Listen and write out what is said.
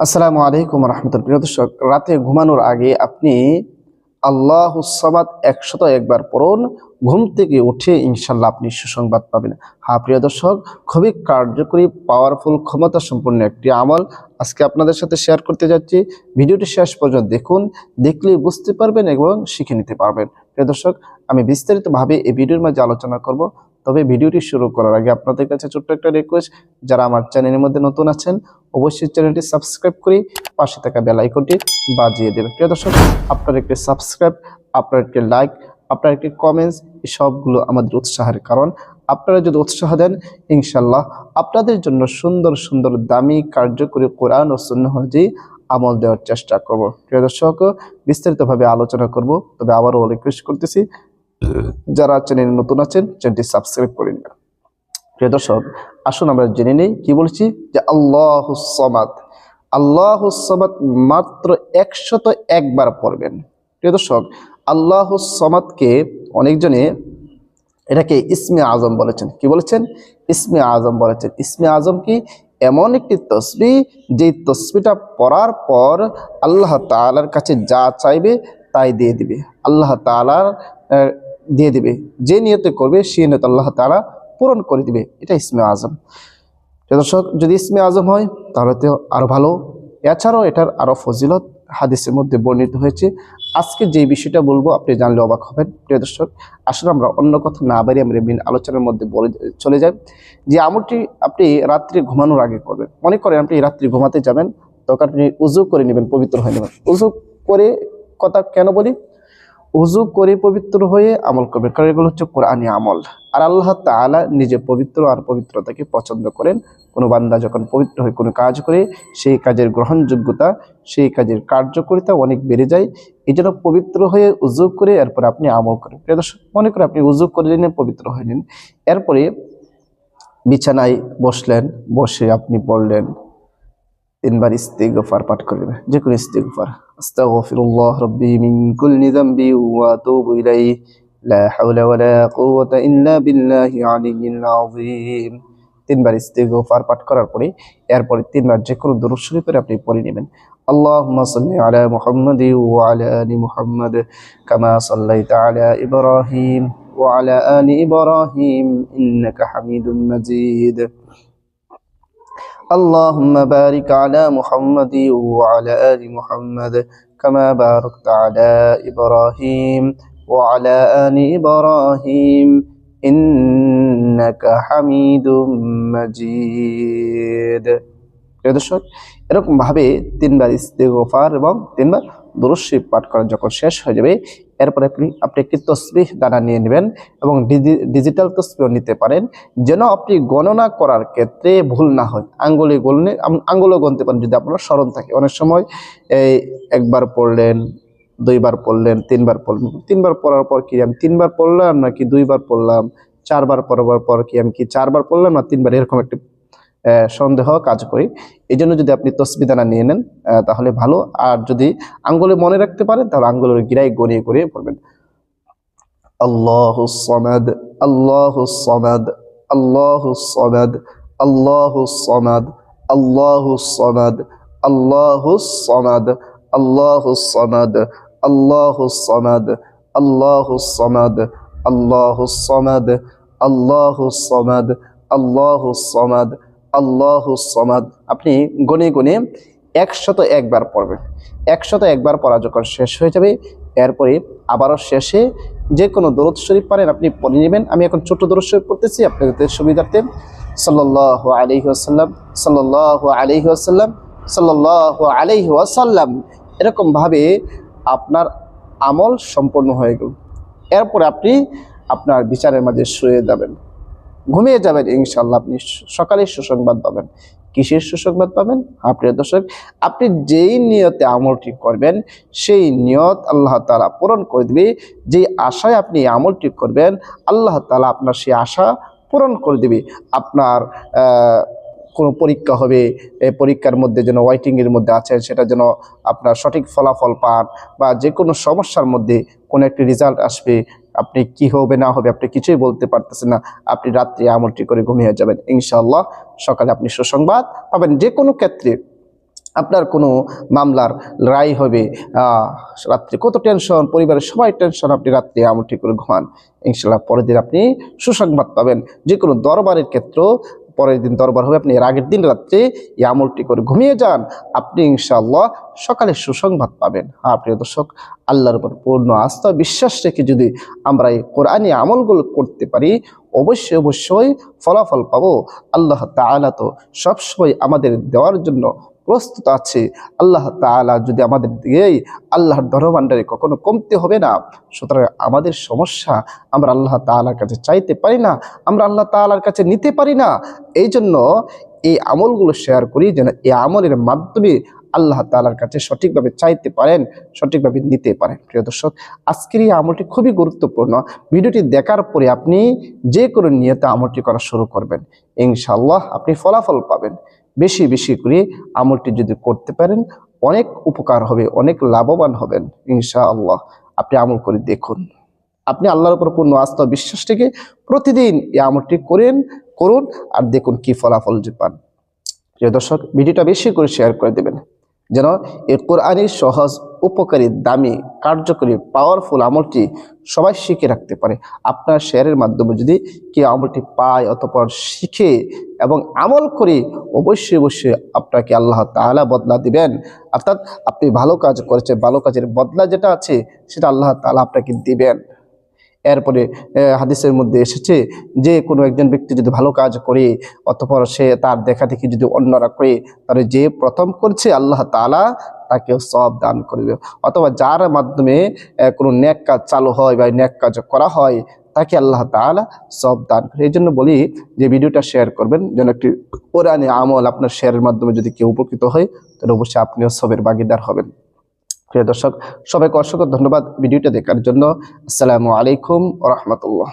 আসসালামু আলাইকুম রহমতুল্লাহ। প্রিয় দর্শক, রাতে ঘুমানোর আগে আপনি আল্লাহুস সামাদ ১০১ বার পড়ুন। ঘুম থেকে উঠে ইনশাল্লাহ আপনি সুসংবাদ পাবেন। হ্যাঁ প্রিয় দর্শক, খুবই কার্যকরী, পাওয়ারফুল, ক্ষমতা সম্পন্ন একটি আমল আজকে আপনাদের সাথে শেয়ার করতে যাচ্ছি। ভিডিওটি শেষ পর্যন্ত দেখুন, দেখলেই বুঝতে পারবেন এবং শিখে নিতে পারবেন। প্রিয় দর্শক, আমি বিস্তারিতভাবে এই ভিডিওর মাঝে আলোচনা করব। তবে ভিডিওটি শুরু করার আগে আপনাদের কাছে ছোট্ট একটা রিকোয়েস্ট, যারা আমার চ্যানেলের মধ্যে নতুন আছেন অবশ্যই চ্যানেলটি সাবস্ক্রাইব করে পাশে থাকা বেল আইকনটি বাজিয়ে দেবেন। প্রিয় দর্শক, আপনার একটি সাবস্ক্রাইব, আপনার একটি লাইক, আপনার একটি কমেন্টস, এই সবগুলো আমাদের উৎসাহের কারণ। আপনারা যদি উৎসাহ দেন, ইনশাল্লাহ আপনাদের জন্য সুন্দর সুন্দর দামি কার্যকরী কোরআন ও সুন্নাহ অনুযায়ী আমল দেওয়ার চেষ্টা করব। প্রিয় দর্শক, বিস্তারিতভাবে আলোচনা করব। তবে আবারও রিকোয়েস্ট করতেছি, যারা চ্যানেলে নতুন আছেন চ্যানেলটি সাবস্ক্রাইব করে নেবেন। প্রিয় দর্শক, আসুন আমরা জেনে নেই কি বলছি। যে আল্লাহুস সামাদ, আল্লাহুস সামাদ মাত্র ১০১ বার পড়বেন। প্রিয় দর্শক, আল্লাহুস সামাদকে অনেকজনে এটাকে ইসমে আজম বলেছেন। কি বলেছেন? ইসমে আজম বলেছেন। ইসমে আজম কি? এমন একটি তসবিহ, যে তসবিহটা পড়ার পর আল্লাহ তাআলার কাছে যা চাইবে তাই দিয়ে দিবে। আল্লাহ তাআলার দিয়ে দিবে, যে নিয়তে করবে সেই নিয়ত আল্লাহ তাআলা পূরণ করে দিবে। এটা ইসমে আজম। দর্শক, যদি ইসমে আজম হয় তাহলে তো আরো ভালো। এছাড়াও এটার আরো ফজিলত হাদিসের মধ্যে বর্ণিত হয়েছে। আজকে যে বিষয়টা বলবো আপনি জানলে অবাক হবেন। প্রিয় দর্শক, আসলে আমরা অন্য কথা না বাড়িয়ে আমরা মেন আলোচনার মধ্যে চলে যাই। যে আমলটি আপনি রাত্রে ঘুমানোর আগে করবেন। মনে করেন আপনি রাত্রে ঘুমাতে যাবেন, তখন আপনি উজু করে নেবেন, পবিত্র হয়ে নেবেন। উজু করে কথা কেন বলি? উজু করে পবিত্র হয়ে আমল করবেন, কারণ এগুলো হচ্ছে কোরআনী আমল। আর আল্লাহ তাআলা নিজে পবিত্র, আর পবিত্রতাকে পছন্দ করেন। কোনো বান্দা যখন পবিত্র হয়ে কোনো কাজ করে, সেই কাজের গ্রহণযোগ্যতা, সেই কাজের কার্যকারিতা অনেক বেড়ে যায়। এই জন্য পবিত্র হয়ে উজু করে এরপরে আপনি আমল করেন। প্রিয় দর্শক, মনে করে আপনি উজু করে নিলেন, পবিত্র হয়ে নিন, এরপরে বিছানায় বসলেন, বসে আপনি পড়লেন 3 বার ইস্তিগফার পাঠ করবেন, যে কোনো ইস্তিগফার। আস্তাগফিরুল্লাহ রাব্বি মিন কুল্লি যামবি ওয়া আতুবু ইলাইহি লা হাওলা ওয়ালা কুওয়াতা ইল্লা বিল্লাহি আলিয়্যিল আযীম। 3 বার ইস্তিগফার পাঠ করার পরে এরপরে 3 বার যে কোনো দরুদ শরীফের আপনি পড়ে নেবেন। আল্লাহুম্মা সাল্লি আলা মুহাম্মাদি ওয়া আলা আলি মুহাম্মাদ কামা সাল্লাইতা আলা ইব্রাহিম ওয়া আলা আলি ইব্রাহিম ইন্নাকা হামিদুম মাজিদ। اللهم بارك على محمد وعلى آل محمد كما باركت على إبراهيم وعلى آل إبراهيم إنك حميد مجيد। দর্শক, এরকম ভাবে 3 বার ইস্তিগফার এবং 3 বার দুরূদ শরীফ পাঠ করা যখন শেষ হয়ে যাবে, এরপরে আপনি একটি তসবিহ দানা নিয়ে নেবেন এবং ডিজিটাল তসবিহ নিতে পারেন, যেন আপনি গণনা করার ক্ষেত্রে ভুল না হয়। আঙ্গুলে গণতে পারেন যদি আপনার স্মরণ থাকে। অনেক সময় এই 1 বার পড়লেন, 2 বার পড়লেন, 3 বার পড়লেন। 3 বার পড়ার পর কি আমি 3 বার পড়লাম নাকি 2 বার পড়লাম, 4 বার পড়ার পর কি আমি 4 বার পড়লাম না 3 বার, এরকম একটি সন্দেহ কাজ করি। এই জন্য যদি আপনি তসবিহ দানা নিয়ে নেন তাহলে ভালো। আর যদি আঙ্গুলে মনে রাখতে পারেন তাহলে আঙ্গুলের গিরায় গড়িয়ে গড়িয়ে পড়বেন। আল্লাহুস সামাদ, আল্লাহুস সামাদ, আল্লাহুস সামাদ, আল্লাহুস সামাদ, আল্লাহুস সামাদ, আল্লাহুস সামাদ, আল্লাহুস সামাদ, আল্লাহুস সামাদ, আল্লাহুস সামাদ, আল্লাহুস সামাদ, আল্লাহুস সামাদ, আল্লাহুস সামাদ, আল্লাহুস সামাদ। আপনি গনে গনে ১০১ বার পড়বেন। ১০১ বার পড়া যখন শেষ হয়ে যাবে, এরপরে আবারও শেষে যে কোনো দরুদ শরীফ পারেন আপনি পড়ে নেবেন। আমি এখন ছোট দরুদ শরীফ পড়তেছি আপনাদের সুবিধার্থে। সাল্লাল্লাহু আলাইহি ওয়াসাল্লাম, সাল্লাল্লাহু আলাইহি ওয়াসাল্লাম, সাল্লাল্লাহু আলাইহি ওয়াসাল্লাম। এরকম ভাবে আপনার আমল সম্পন্ন হয়ে গেল। এরপরে আপনি আপনার বিচারের মাঝে শুয়ে যাবেন, ঘুমিয়ে যাবেন। ইনশাআল্লাহ আপনি সকালে সুসংবাদ পাবেন। কিসের সুসংবাদ পাবেন? প্রিয় দর্শক, আপনি যেই নিয়তে আমলটি করবেন সেই নিয়ত আল্লাহ তাআলা পূরণ করে দিবে। যেই আশায় আপনি আমলটি করবেন আল্লাহ তাআলা আপনার সেই আশা পূরণ করে দিবে। আপনার কোনো পরীক্ষা হবে, এই পরীক্ষার মধ্যে যেন ওয়েটিংয়ের মধ্যে আছেন সেটা যেন আপনার সঠিক ফলাফল পান, বা যে কোনো সমস্যার মধ্যে কোনো একটি রেজাল্ট আসবে, আপনি কি হবে না হবে আপনি কিছুই বলতে পারতেছেন না, আপনি রাত্রে আমলটি করে ঘুমিয়ে যাবেন। ইনশাআল্লাহ সকালে আপনি সুসংবাদ পাবেন। যে কোনো ক্ষেত্রে আপনার কোনো মামলার রায় হবে, রাত্রে কত টেনশন, পরিবারের সবাই টেনশন, আপনি রাত্রে আমলটি করে ঘুমান, ইনশাল্লাহ পরের দিন আপনি সুসংবাদ পাবেন। যে কোনো দরবারের ক্ষেত্র, পরের দিন দরবার হবে, আপনি এর আগের দিন রাত্রে এই আমলটি করে ঘুমিয়ে যান, আপনি ইনশাআল্লাহ সকালে সুসংবাদ পাবেন। হ্যাঁ প্রিয় দর্শক, আল্লাহর উপর পূর্ণ আস্থা বিশ্বাস রেখে যদি আমরা এই কোরআনী আমলগুলো করতে পারি, অবশ্যই অবশ্যই ফলাফল পাবো। আল্লাহ তাআলা তো সবসময় আমাদের দেওয়ার জন্য প্রস্তুত আছে। আল্লাহ তাআলা যদি আমাদের দিয়েই, আল্লাহর ধনভাণ্ডারে কখনো কমতে হবে না। সুতরাং আমাদের সমস্যা আমরা আল্লাহ তাআলার কাছে চাইতে পারি না, আমরা আল্লাহ তাআলার কাছে নিতে পারি না। এই জন্য এই আমলগুলো শেয়ার করি, যেন এই আমলের মাধ্যমে আল্লাহ তাআলার কাছে সঠিকভাবে চাইতে পারেন, সঠিকভাবে নিতে পারেন। প্রিয় দর্শক, আজকের এই আমলটি খুবই গুরুত্বপূর্ণ। ভিডিওটি দেখার পরে আপনি যে কোনো নিয়তে আমলটি করা শুরু করবেন, ইনশাআল্লাহ আপনি ফলাফল পাবেন। বেশি বেশি করে আমলটি যদি করতে পারেন অনেক উপকার হবে, অনেক লাভবান হবেন ইনশাআল্লাহ। আপনি আমল করে দেখুন। আপনি আল্লাহর উপর পূর্ণ আস্থা বিশ্বাস থেকে প্রতিদিন এই আমলটি করুন আর দেখুন কি ফলাফল যে পান। প্রিয় দর্শক, ভিডিওটা বেশি করে শেয়ার করে দেবেন, যেন এই কোরআনের সহজ, উপকারী, দামি, কার্যকরী, পাওয়ারফুল আমলটি সবাই শিখে রাখতে পারে। আপনার শেয়ারের মাধ্যমে যদি কেউ আমলটি পায়, অতঃপর শিখে এবং আমল করে, অবশ্যই অবশ্যই আপনাকে আল্লাহ তাআলা বদলা দিবেন। অর্থাৎ আপনি ভালো কাজ করেছেন, ভালো কাজের বদলা যেটা আছে সেটা আল্লাহ তাআলা আপনাকে দিবেন। এরপরে হাদিসের মধ্যে এসেছে যে কোনো একজন ব্যক্তি যদি ভালো কাজ করে, অতঃপর সে তার দেখা দেখি যদি অন্যরা করে, তাহলে যে প্রথম করছে আল্লাহ তাআলা তাকে সওয়াব দান করবে। অথবা যার মাধ্যমে কোনো নেক কাজ চালু হয় বা নেক কাজ করা হয়, তাকে আল্লাহ তাআলা সওয়াব দান করে। এই জন্য বলি যে ভিডিওটা শেয়ার করবেন, যেন একটি কোরআনী আমল আপনার শেয়ারের মাধ্যমে যদি কেউ উপকৃত হয়, তাহলে অবশ্যই আপনিও সবের ভাগীদার হবেন। প্রিয় দর্শক, সবাইকে অসংখ্য ধন্যবাদ ভিডিওটা দেখার জন্য। আসসালামু আলাইকুম ওয়া রাহমাতুল্লাহ।